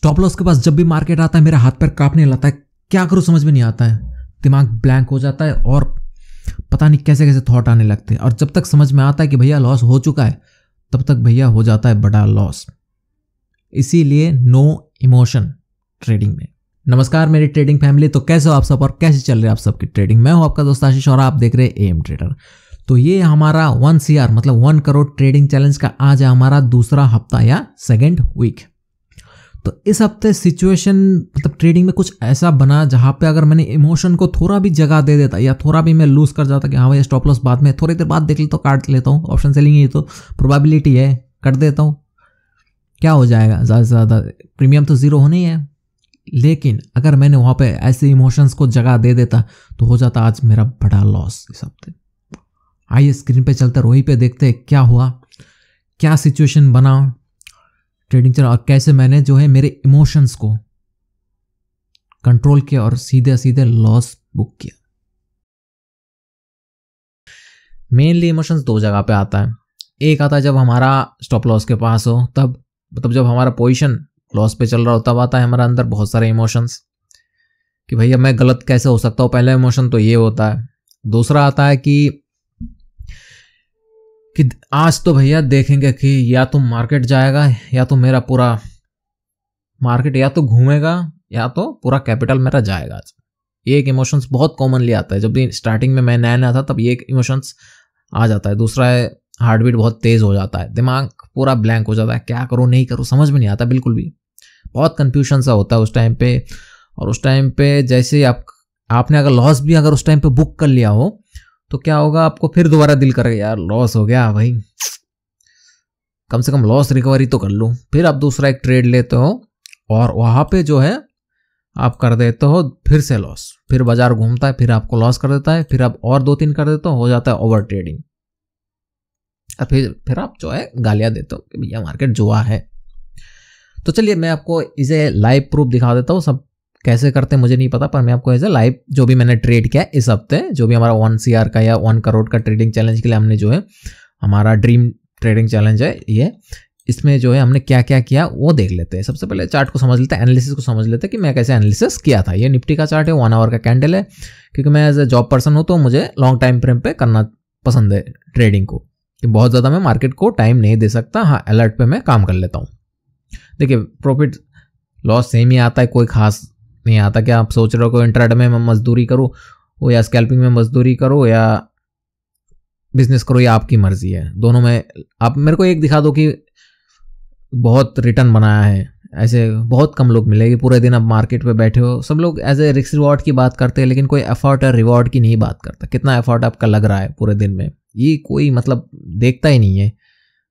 Stop loss के पास जब भी मार्केट आता है मेरा हाथ पैर कांपने लगता है, क्या करूं समझ में नहीं आता है, दिमाग ब्लैंक हो जाता है और पता नहीं कैसे कैसे थॉट आने लगते हैं। और जब तक समझ में आता है कि भैया लॉस हो चुका है तब तक भैया हो जाता है बड़ा लॉस। इसीलिए नो इमोशन ट्रेडिंग में। नमस्कार मेरी ट्रेडिंग फैमिली, तो कैसे हो आप सब और कैसे चल रही है आप सबकी ट्रेडिंग। मैं हूं आपका दोस्त आशीष और आप देख रहे हैं एम ट्रेडर। तो ये हमारा 1 CR मतलब 1 करोड़ ट्रेडिंग चैलेंज का आज है हमारा दूसरा हफ्ता या सेकेंड वीक। तो इस हफ्ते सिचुएशन मतलब ट्रेडिंग में कुछ ऐसा बना जहां पे अगर मैंने इमोशन को थोड़ा भी जगह दे देता या थोड़ा भी मैं लूज कर जाता कि हाँ भाई स्टॉप लॉस बाद में थोड़ी देर बाद देख लेता हूँ, काट लेता हूँ, ऑप्शन सेलिंग ही तो प्रोबेबिलिटी है, कर देता हूँ, क्या हो जाएगा, ज़्यादा से ज़्यादा प्रीमियम तो ज़ीरो होना ही है। लेकिन अगर मैंने वहाँ पे ऐसे इमोशंस को जगह दे देता तो हो जाता आज मेरा बड़ा लॉस इस हफ्ते। आइए स्क्रीन पे चलते रोही पे देखते हैं क्या हुआ, क्या सिचुएशन बना ट्रेडिंग चल और कैसे मैंने जो है मेरे इमोशंस को कंट्रोल किया और सीधे सीधे लॉस बुक किया। मेनली इमोशंस दो जगह पे आता है। एक आता है जब हमारा स्टॉप लॉस के पास हो, तब मतलब जब हमारा पोजीशन लॉस पे चल रहा हो तब आता है हमारा अंदर बहुत सारे इमोशंस कि भैया मैं गलत कैसे हो सकता हूँ। पहला इमोशन तो ये होता है। दूसरा आता है कि आज तो भैया देखेंगे कि या तो मार्केट जाएगा या तो मेरा पूरा मार्केट या तो घूमेगा या तो पूरा कैपिटल मेरा जाएगा आज। ये एक इमोशंस बहुत कॉमनली आता है। जब भी स्टार्टिंग में मैं नया नया था तब ये एक इमोशंस आ जाता है। दूसरा है हार्ट बीट बहुत तेज हो जाता है, दिमाग पूरा ब्लैंक हो जाता है, क्या करूँ नहीं करूँ समझ में नहीं आता बिल्कुल भी, बहुत कन्फ्यूजन सा होता है उस टाइम पे। और उस टाइम पे जैसे आपने अगर लॉस भी अगर उस टाइम पे बुक कर लिया हो तो क्या होगा, आपको फिर दोबारा दिल करेगा यार लॉस हो गया भाई, कम से कम लॉस रिकवरी तो कर लूँ। फिर आप दूसरा एक ट्रेड लेते हो और वहाँ पे जो है आप कर देते हो फिर से लॉस, फिर बाजार घूमता है, फिर आपको लॉस कर देता है, फिर आप और 2-3 कर देते हो जाता है ओवर ट्रेडिंग। और फिर आप जो है गालियाँ देते हो कि भैया मार्केट जुआ है। तो चलिए मैं आपको इसे लाइव प्रूफ दिखा देता हूँ। सब कैसे करते हैं मुझे नहीं पता, पर मैं आपको ऐसे लाइव जो भी मैंने ट्रेड किया इस हफ्ते, जो भी हमारा 1 CR का या 1 करोड़ का ट्रेडिंग चैलेंज के लिए हमने जो है हमारा ड्रीम ट्रेडिंग चैलेंज है ये, इसमें जो है हमने क्या क्या किया वो देख लेते हैं। सबसे पहले चार्ट को समझ लेते हैं, एनालिसिस को समझ लेते हैं कि मैं कैसे एनालिसिस किया था। ये निफ्टी का चार्ट है, 1 आवर का कैंडल है। क्योंकि मैं एज ए जॉब पर्सन हूँ तो मुझे लॉन्ग टाइम फ्रेम पे करना पसंद है ट्रेडिंग को, कि बहुत ज़्यादा मैं मार्केट को टाइम नहीं दे सकता। हाँ अलर्ट पे मैं काम कर लेता हूँ। देखिए प्रॉफिट लॉस सेम ही आता है, कोई खास नहीं आता। क्या आप सोच रहे हो कोई इंट्राडे में मैं मजदूरी करूँ वो या स्कैल्पिंग में मजदूरी करो या बिजनेस करो, या आपकी मर्जी है। दोनों में आप मेरे को एक दिखा दो कि बहुत रिटर्न बनाया है। ऐसे बहुत कम लोग मिलेंगे, पूरे दिन आप मार्केट पे बैठे हो। सब लोग एज ए रिस्क रिवॉर्ड की बात करते हैं लेकिन कोई एफर्ट और रिवॉर्ड की नहीं बात करता। कितना एफर्ट आपका लग रहा है पूरे दिन में ये कोई मतलब देखता ही नहीं है।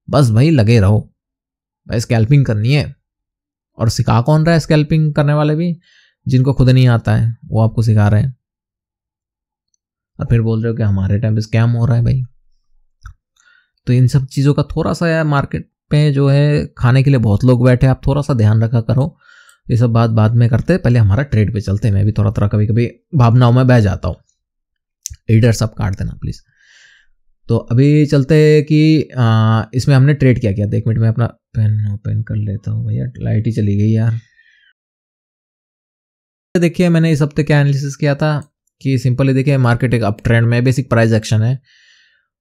बस भाई लगे रहो, भाई स्कैल्पिंग करनी है। और सिखा कौन रहा है स्कैल्पिंग करने वाले भी, जिनको खुद नहीं आता है वो आपको सिखा रहे हैं। और फिर बोल रहे हो कि हमारे टाइम पे स्कैम हो रहा है भाई। तो इन सब चीज़ों का थोड़ा सा यार मार्केट पे जो है खाने के लिए बहुत लोग बैठे, आप थोड़ा सा ध्यान रखा करो। ये सब बात बाद में करते, पहले हमारा ट्रेड पे चलते हैं। मैं भी थोड़ा थोड़ा कभी कभी भावनाओं में बह जाता हूँ। लीडर सब काट देना प्लीज़। तो अभी चलते हैं कि इसमें हमने ट्रेड क्या किया। 1 मिनट में अपना पेन ओपन कर लेता हूँ भैया, लाइट ही चली गई यार। देखिए मैंने इस हफ्ते क्या एनालिसिस किया था कि सिंपली देखिए मार्केट एक अप ट्रेंड में बेसिक प्राइस एक्शन है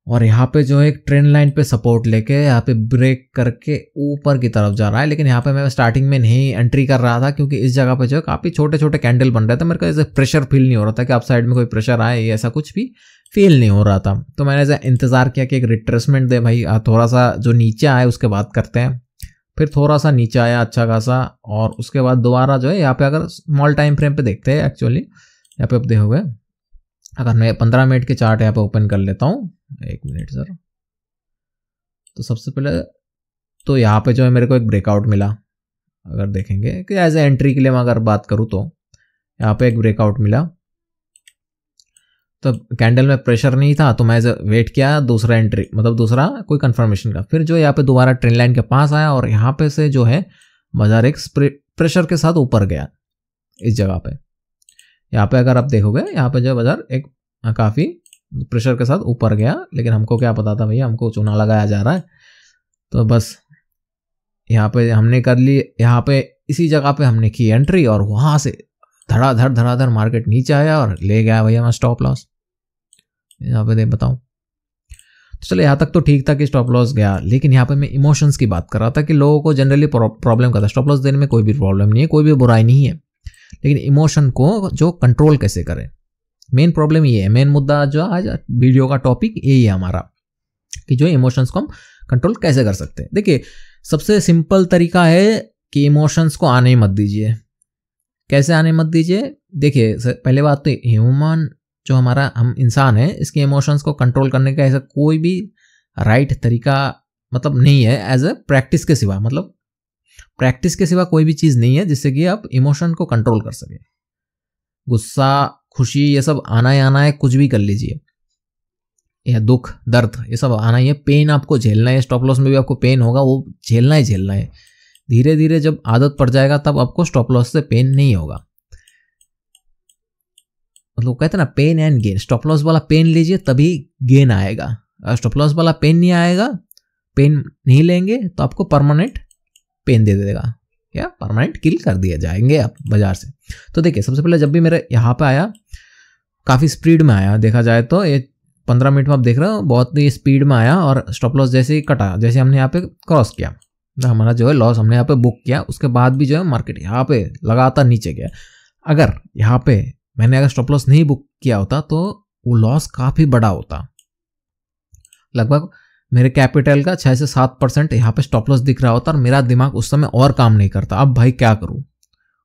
और यहाँ पे जो है एक ट्रेंड लाइन पे सपोर्ट लेके यहाँ पे ब्रेक करके ऊपर की तरफ जा रहा है। लेकिन यहाँ पे मैं स्टार्टिंग में नहीं एंट्री कर रहा था क्योंकि इस जगह पे जो है काफ़ी छोटे छोटे कैंडल बन रहे थे। मेरे को ऐसे प्रेशर फील नहीं हो रहा था कि आप साइड में कोई प्रेशर आए, ऐसा कुछ भी फील नहीं हो रहा था। तो मैंने ऐसा इंतज़ार किया कि एक रिट्रेसमेंट दे भाई, थोड़ा सा जो नीचे आए उसके बाद करते हैं। फिर थोड़ा सा नीचे आया अच्छा खासा और उसके बाद दोबारा जो है यहाँ पे अगर स्मॉल टाइम फ्रेम पे देखते हैं एक्चुअली यहाँ पे अब देखोगे, अगर मैं 15 मिनट के चार्ट यहाँ पे ओपन कर लेता हूँ। 1 मिनट सर। तो सबसे पहले तो यहाँ पे जो है मेरे को एक ब्रेकआउट मिला। अगर देखेंगे कि एज ए एंट्री के लिए मैं अगर बात करूँ तो यहाँ पे एक ब्रेकआउट मिला। तो कैंडल में प्रेशर नहीं था तो मैं वेट किया दूसरा एंट्री मतलब दूसरा कोई कंफर्मेशन का। फिर जो यहाँ पे दोबारा ट्रेंड लाइन के पास आया और यहाँ पे से जो है बाजार एक प्रेशर के साथ ऊपर गया इस जगह पे। यहाँ पे अगर आप देखोगे यहाँ पे जो बाजार एक काफ़ी प्रेशर के साथ ऊपर गया, लेकिन हमको क्या पता था भैया, हमको चूना लगाया जा रहा है। तो बस यहाँ पे हमने कर ली। यहाँ पे इसी जगह पे हमने की एंट्री और वहां से धड़ाधड़ मार्केट नीचे आया और ले गया भैया मैं स्टॉप लॉस। यहाँ पे बताऊं तो चलो यहाँ तक तो ठीक था कि स्टॉप लॉस गया, लेकिन यहाँ पे मैं इमोशंस की बात कर रहा था कि लोगों को जनरली प्रॉब्लम करता है। स्टॉप लॉस देने में कोई भी प्रॉब्लम नहीं है, कोई भी बुराई नहीं है, लेकिन इमोशन को जो कंट्रोल कैसे करें, मेन प्रॉब्लम ये है। मेन मुद्दा जो आज वीडियो का टॉपिक यही है हमारा कि जो इमोशंस को हम कंट्रोल कैसे कर सकते हैं। देखिए सबसे सिंपल तरीका है कि इमोशंस को आने ही मत दीजिए। कैसे आने मत दीजिए? देखिए पहले बात तो ह्यूमन जो हमारा हम इंसान है, इसके इमोशंस को कंट्रोल करने का ऐसा कोई भी राइट तरीका मतलब नहीं है एज ए प्रैक्टिस के सिवा। मतलब प्रैक्टिस के सिवा कोई भी चीज़ नहीं है जिससे कि आप इमोशन को कंट्रोल कर सके। गुस्सा, खुशी, ये सब आना ही आना है, कुछ भी कर लीजिए, या दुख, दर्द, ये सब आना ही है। पेन आपको झेलना है, स्टॉप लॉस में भी आपको पेन होगा, वो झेलना ही झेलना है। धीरे धीरे जब आदत पड़ जाएगा तब आपको स्टॉप लॉस से पेन नहीं होगा। मतलब कहते हैं ना pain and gain, stop loss वाला पेन लीजिए तभी गेन आएगा। अगर स्टॉप लॉस वाला पेन नहीं आएगा, पेन नहीं लेंगे तो आपको परमानेंट पेन दे देगा, या परमानेंट किल कर दिया जाएंगे आप बाजार से। तो देखिए सबसे पहले जब भी मेरे यहाँ पे आया काफ़ी स्पीड में आया, देखा जाए तो ये 15 मिनट में आप देख रहे हो बहुत ही स्पीड में आया और स्टॉप लॉस जैसे ही कटा, जैसे हमने यहाँ पे क्रॉस किया तो हमारा जो है लॉस हमने यहाँ पे बुक किया, उसके बाद भी जो है मार्केट यहाँ पे लगातार नीचे गया। अगर यहाँ पे मैंने अगर स्टॉप लॉस नहीं बुक किया होता तो वो लॉस काफ़ी बड़ा होता। लगभग मेरे कैपिटल का 6 से 7% यहाँ पे स्टॉप लॉस दिख रहा होता और मेरा दिमाग उस समय और काम नहीं करता, अब भाई क्या करूँ,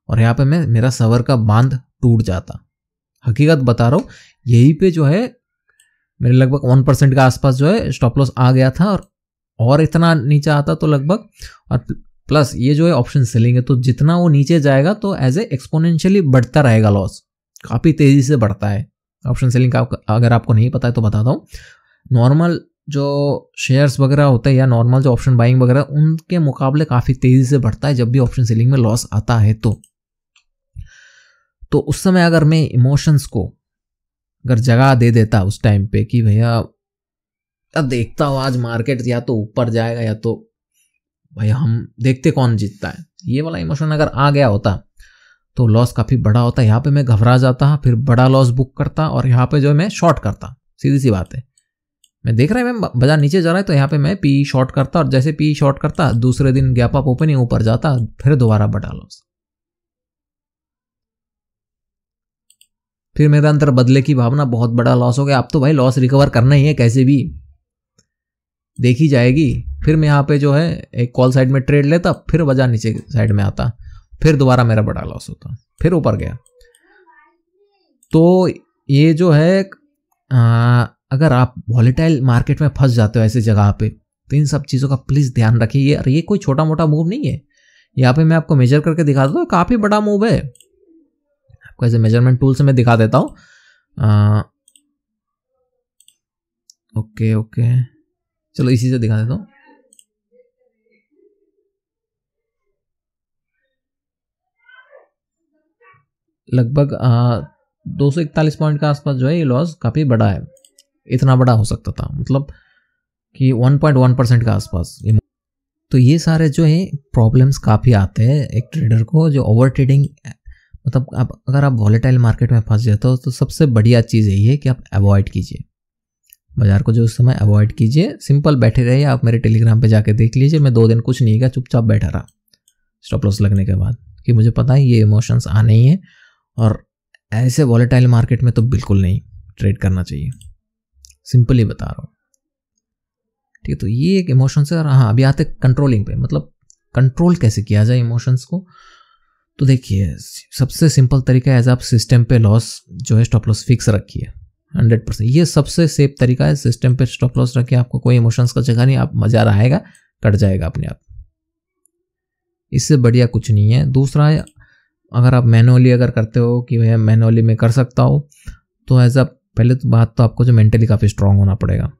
और यहाँ पे मेरा सबर का बांध टूट जाता। हकीकत बता रहा हूँ, यहीं पे जो है मेरे लगभग 1% के आसपास जो है स्टॉप लॉस आ गया था, और इतना नीचे आता तो लगभग, और प्लस ये जो है ऑप्शन सेलिंग है तो जितना वो नीचे जाएगा तो एज ए एक्सपोनेंशियली बढ़ता रहेगा लॉस, काफ़ी तेज़ी से बढ़ता है। ऑप्शन सेलिंग का अगर आपको नहीं पता है तो बताता हूँ। नॉर्मल जो शेयर्स वगैरह होते हैं या नॉर्मल जो ऑप्शन बाइंग वगैरह, उनके मुकाबले काफ़ी तेज़ी से बढ़ता है जब भी ऑप्शन सेलिंग में लॉस आता है। तो उस समय अगर मैं इमोशंस को अगर जगह दे देता उस टाइम पे कि भैया अब देखता हूँ आज मार्केट या तो ऊपर जाएगा या तो भैया हम देखते कौन जीतता है, ये वाला इमोशन अगर आ गया होता तो लॉस काफ़ी बड़ा होता। यहाँ पे मैं घबरा जाता, फिर बड़ा लॉस बुक करता और यहाँ पे जो है मैं शॉर्ट करता। सीधी सी बात है, मैं देख रहा है मैं बाजार नीचे जा रहा है तो यहाँ पे मैं पी शॉर्ट करता, और जैसे पी शॉर्ट करता दूसरे दिन गैप अप ओपनिंग ऊपर जाता, फिर दोबारा बड़ा लॉस। फिर मेरे अंदर बदले की भावना, बहुत बड़ा लॉस हो गया, अब तो भाई लॉस रिकवर करना ही है, कैसे भी देखी जाएगी। फिर मैं यहाँ पे जो है एक कॉल साइड में ट्रेड लेता, फिर बाजार नीचे साइड में आता, फिर दोबारा मेरा बड़ा लॉस होता, फिर ऊपर गया। तो ये जो है अगर आप वॉलेटाइल मार्केट में फंस जाते हो ऐसी जगह पे, तो इन सब चीज़ों का प्लीज़ ध्यान रखिए। ये कोई छोटा मोटा मूव नहीं है, यहाँ पे मैं आपको मेजर करके दिखा दूँ, काफ़ी बड़ा मूव है। आपको ऐसे मेजरमेंट टूल से मैं दिखा देता हूँ। ओके चलो इसी से दिखा देता हूँ। लगभग 241 पॉइंट के आसपास जो है ये लॉस काफ़ी बड़ा है, इतना बड़ा हो सकता था, मतलब कि 1.1% के आसपास। तो ये सारे जो है प्रॉब्लम्स काफ़ी आते हैं एक ट्रेडर को, जो ओवर ट्रेडिंग, मतलब अगर आप वॉलेटाइल मार्केट में फंस जाते हो तो सबसे बढ़िया चीज़ यही है कि आप अवॉइड कीजिए बाजार को, जो उस समय अवॉइड कीजिए। सिंपल बैठे रहिए। आप मेरे टेलीग्राम पे जाके देख लीजिए, मैं 2 दिन कुछ नहीं किया, चुपचाप बैठा रहा स्टॉप लॉस लगने के बाद, कि मुझे पता है ये इमोशंस आने ही है और ऐसे वॉलेटाइल मार्केट में तो बिल्कुल नहीं ट्रेड करना चाहिए। सिंपल ही बता रहा हूँ, ठीक है। तो ये एक इमोशंस है। और हाँ, अभी आते कंट्रोलिंग पे, मतलब कंट्रोल कैसे किया जाए इमोशंस को। तो देखिए सबसे सिंपल तरीका है, एज आप सिस्टम पे लॉस जो है स्टॉप लॉस फिक्स रखिए 100%। ये सबसे सेफ तरीका है, सिस्टम पे स्टॉप लॉस रखिए, आपको कोई इमोशंस का जगह नहीं, आप मजा आएगा, कट जाएगा अपने आप, इससे बढ़िया कुछ नहीं है। दूसरा है, अगर आप मैनुअली अगर करते हो कि भैया मैनुअली मैं कर सकता हूँ, तो एज अ पहले तो बात तो आपको जो मेंटली काफ़ी स्ट्रांग होना पड़ेगा।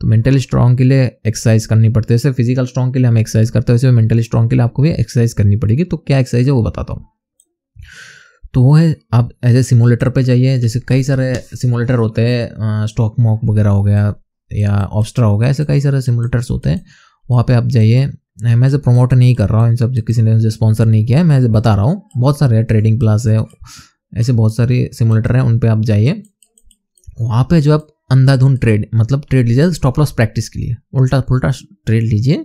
तो मेंटली स्ट्रांग के लिए एक्सरसाइज करनी पड़ती है। जैसे फिजिकल स्ट्रांग के लिए हम एक्सरसाइज करते हैं, वैसे मेंटली स्ट्रांग के लिए आपको भी एक्सरसाइज करनी पड़ेगी। तो क्या एक्सरसाइज है वो बताता हूँ। तो वो है, आप एज ए सिमुलेटर पे जाइए। जैसे कई सारे सिमुलेटर होते हैं, स्टॉक मॉक वगैरह हो गया या ऑब्स्ट्रा हो गया, ऐसे कई सारे सिमुलेटर्स होते हैं। वहाँ पे आप जाइए, मैं इसे प्रमोट नहीं कर रहा हूँ, इन सब किसी ने मुझे स्पॉन्सर नहीं किया है, मैं बता रहा हूँ। बहुत सारे ट्रेडिंग प्लस है, ऐसे बहुत सारे सिमुलेटर हैं, उन पे आप जाइए। वहाँ पे जो आप अंधाधुंध ट्रेड लीजिए स्टॉप लॉस प्रैक्टिस के लिए, उल्टा पुल्टा ट्रेड लीजिए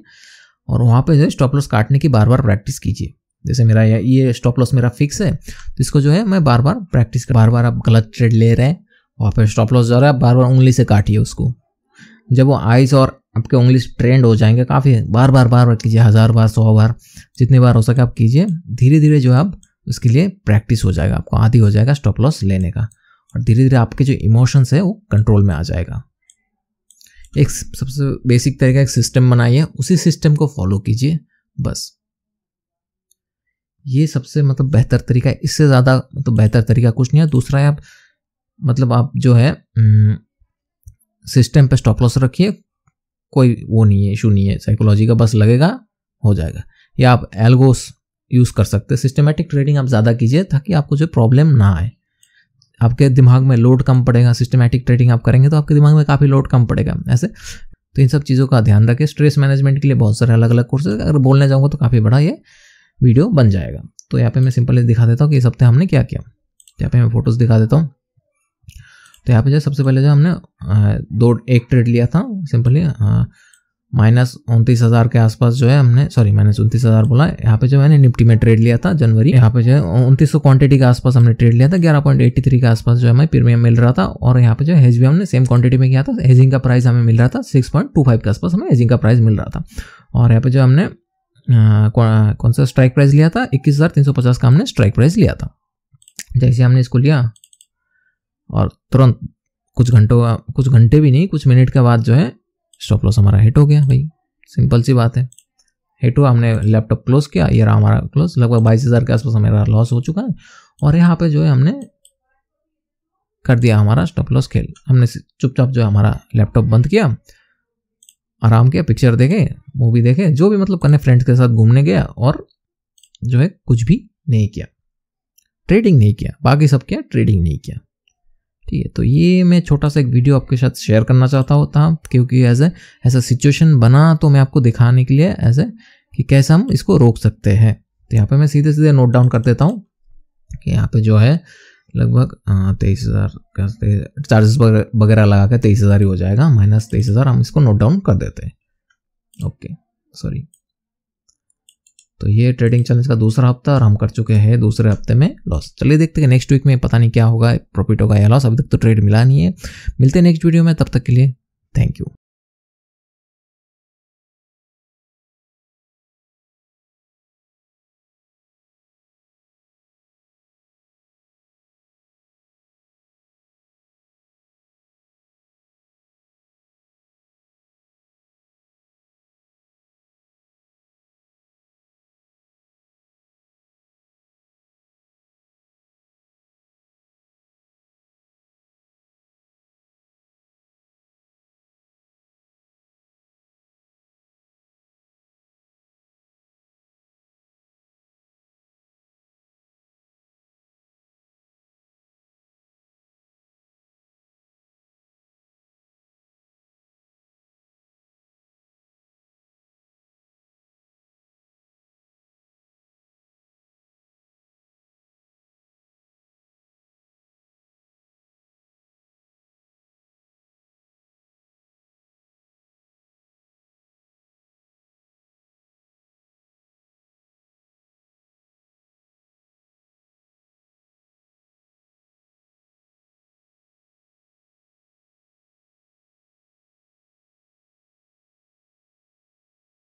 और वहाँ पे जो है स्टॉप लॉस काटने की बार बार प्रैक्टिस कीजिए। जैसे मेरा ये स्टॉप लॉस मेरा फिक्स है, तो इसको जो है मैं बार बार प्रैक्टिस कर, बार बार आप गलत ट्रेड ले रहे हैं, वहाँ पे स्टॉप लॉस जा रहा है, आप बार बार उंगली से काटिए उसको। जब वो आइस और आपके उंगली ट्रेंड हो जाएंगे, काफ़ी बार बार कीजिए, 1000 बार 100 बार जितनी बार हो सके आप कीजिए। धीरे धीरे जो है आप उसके लिए प्रैक्टिस हो जाएगा, आपको आदी हो जाएगा स्टॉप लॉस लेने का, और धीरे धीरे आपके जो इमोशंस है वो कंट्रोल में आ जाएगा। एक सबसे बेसिक तरीका, एक सिस्टम बनाइए, उसी सिस्टम को फॉलो कीजिए बस। ये सबसे बेहतर तरीका है, इससे ज़्यादा बेहतर तरीका कुछ नहीं है। दूसरा है आप जो है सिस्टम पे स्टॉप लॉस रखिए, कोई वो नहीं है, इशू नहीं है, साइकोलॉजी का बस लगेगा, हो जाएगा। या आप एल्गोस यूज़ कर सकते हैं। सिस्टमेटिक ट्रेडिंग आप ज़्यादा कीजिए ताकि आपको जो प्रॉब्लम ना आए, आपके दिमाग में लोड कम पड़ेगा। सिस्टमेटिक ट्रेडिंग आप करेंगे तो आपके दिमाग में काफ़ी लोड कम पड़ेगा ऐसे। तो इन सब चीज़ों का ध्यान रखें। स्ट्रेस मैनेजमेंट के लिए बहुत सारे अलग अलग कोर्सेज, अगर बोलने जाऊँगा तो काफ़ी बड़ा ये वीडियो बन जाएगा। तो यहाँ पे मैं सिंपली दिखा देता हूँ कि इस हफ्ते हमने क्या किया। यहाँ पे मैं फोटोज़ दिखा देता हूँ। तो यहाँ पे जो सबसे पहले जो हमने एक ट्रेड लिया था सिंपली -29,000 के आसपास जो है हमने, सॉरी -29,000 बोला, यहाँ पे जो मैंने निफ्टी में ट्रेड लिया था जनवरी। यहाँ पे जो है 2900 क्वांटिटी के आसपास हमने ट्रेड लिया था, 11.83 के आसपास जो हमें प्रीमियम मिल रहा था। और यहाँ पे जो हेज भी हमने सेम क्वांटिटी में किया था, हेजिंग का प्राइस हमें मिल रहा था 6.25 के आसपास हमें हेजिंग का प्राइस मिल रहा था। और यहाँ पे जो हमने कौन सा स्ट्राइक प्राइस लिया था, 21,350 का हमने स्ट्राइक प्राइस लिया था। जैसे हमने इसको लिया और तुरंत कुछ घंटे भी नहीं, कुछ मिनट के बाद जो है स्टॉप लॉस हमारा हिट हो गया भाई। सिंपल सी बात है, हिट हुआ, हमने लैपटॉप क्लोज किया, ये रहा हमारा क्लोज, लगभग 22,000 के आसपास हमारा लॉस हो चुका है। और यहाँ पे जो है हमने कर दिया हमारा स्टॉप लॉस खेल। हमने चुपचाप जो है हमारा लैपटॉप बंद किया, आराम किया, पिक्चर देखे, मूवी देखे, जो भी करने, फ्रेंड्स के साथ घूमने गया और जो है कुछ भी नहीं किया, ट्रेडिंग नहीं किया। बाकी सब किया, ट्रेडिंग नहीं किया। ठीक है, तो ये मैं छोटा सा एक वीडियो आपके साथ शेयर करना चाहता होता, क्योंकि ऐसा सिचुएशन बना तो मैं आपको दिखाने के लिए कि कैसे हम इसको रोक सकते हैं। तो यहाँ पे मैं सीधे सीधे नोट डाउन कर देता हूँ कि यहाँ पे जो है लगभग 23,000 का चार्जेस वगैरह लगा कर 23,000 ही हो जाएगा, -23,000 हम इसको नोट डाउन कर देते हैं। Okay, sorry. तो ये ट्रेडिंग चैलेंज का दूसरा हफ्ता और हम कर चुके हैं दूसरे हफ्ते में लॉस। चलिए देखते हैं नेक्स्ट वीक में, पता नहीं क्या होगा, प्रॉफिट होगा या लॉस, अभी तक तो ट्रेड मिला नहीं है। मिलते हैं नेक्स्ट वीडियो में, तब तक के लिए थैंक यू।